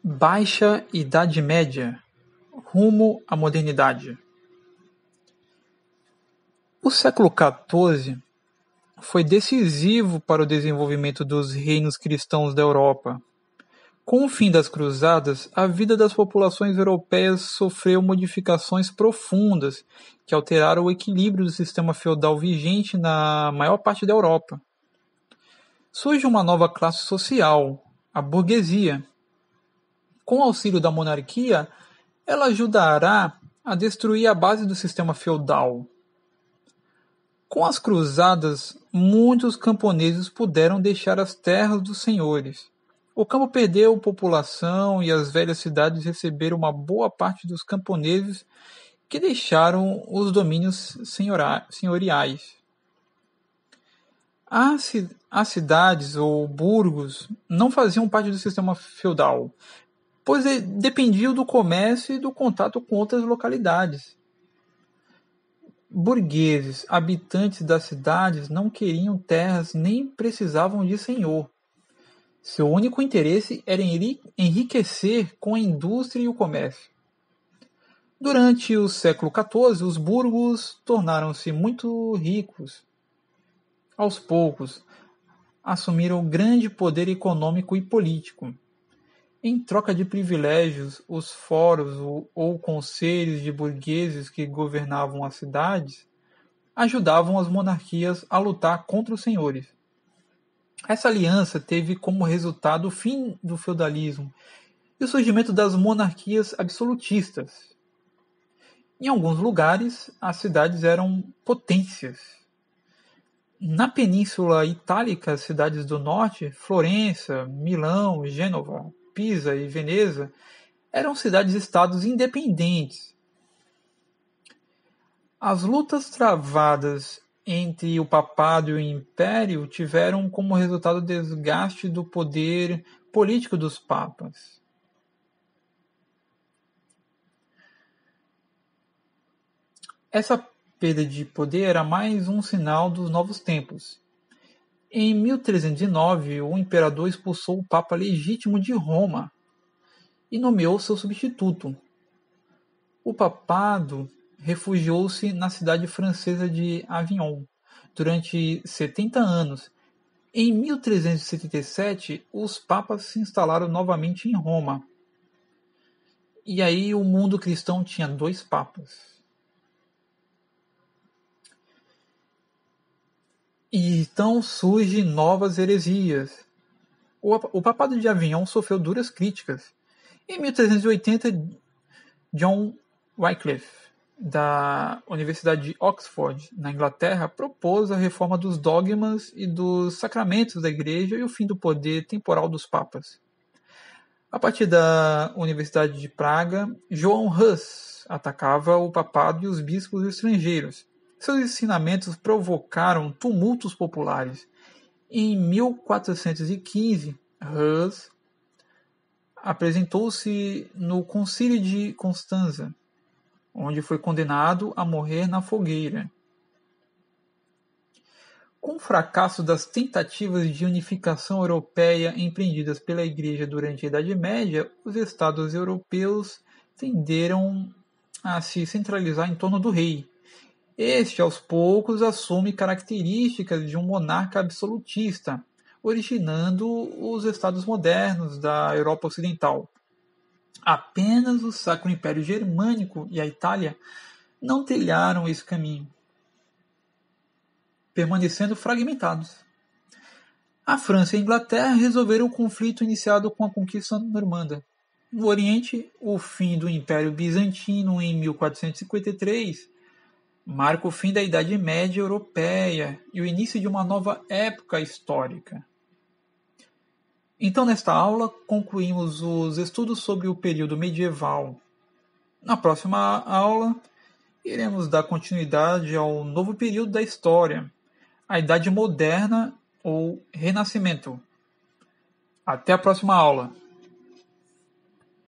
Baixa Idade Média, rumo à modernidade. O século XIV foi decisivo para o desenvolvimento dos reinos cristãos da Europa. Com o fim das cruzadas, a vida das populações europeias sofreu modificações profundas que alteraram o equilíbrio do sistema feudal vigente na maior parte da Europa. Surge uma nova classe social, a burguesia. Com o auxílio da monarquia, ela ajudará a destruir a base do sistema feudal. Com as cruzadas, muitos camponeses puderam deixar as terras dos senhores. O campo perdeu população e as velhas cidades receberam uma boa parte dos camponeses que deixaram os domínios senhoriais. As cidades ou burgos não faziam parte do sistema feudal, pois dependiam do comércio e do contato com outras localidades. Burgueses, habitantes das cidades, não queriam terras nem precisavam de senhor. Seu único interesse era enriquecer com a indústria e o comércio. Durante o século XIV, os burgos tornaram-se muito ricos. Aos poucos, assumiram grande poder econômico e político. Em troca de privilégios, os fóruns ou conselhos de burgueses que governavam as cidades ajudavam as monarquias a lutar contra os senhores. Essa aliança teve como resultado o fim do feudalismo e o surgimento das monarquias absolutistas. Em alguns lugares, as cidades eram potências. Na Península Itálica, as cidades do norte, Florença, Milão, Gênova, Pisa e Veneza, eram cidades-estados independentes. As lutas travadas entre o papado e o império tiveram como resultado o desgaste do poder político dos papas. Essa perda de poder era mais um sinal dos novos tempos. Em 1309, o imperador expulsou o Papa legítimo de Roma e nomeou seu substituto. O papado refugiou-se na cidade francesa de Avignon durante 70 anos. Em 1377, os papas se instalaram novamente em Roma. E aí o mundo cristão tinha 2 papas. E então surgem novas heresias. O papado de Avignon sofreu duras críticas. Em 1380, John Wycliffe, da Universidade de Oxford, na Inglaterra, propôs a reforma dos dogmas e dos sacramentos da Igreja e o fim do poder temporal dos papas. A partir da Universidade de Praga, Johann Hus atacava o papado e os bispos estrangeiros. Seus ensinamentos provocaram tumultos populares. Em 1415, Hus apresentou-se no Concílio de Constança, onde foi condenado a morrer na fogueira. Com o fracasso das tentativas de unificação europeia empreendidas pela Igreja durante a Idade Média, os estados europeus tenderam a se centralizar em torno do rei. Este, aos poucos, assume características de um monarca absolutista, originando os estados modernos da Europa Ocidental. Apenas o Sacro Império Germânico e a Itália não trilharam esse caminho, permanecendo fragmentados. A França e a Inglaterra resolveram o conflito iniciado com a conquista normanda. No Oriente, o fim do Império Bizantino em 1453 marca o fim da Idade Média Europeia e o início de uma nova época histórica. Então, nesta aula, concluímos os estudos sobre o período medieval. Na próxima aula, iremos dar continuidade ao novo período da história, a Idade Moderna ou Renascimento. Até a próxima aula!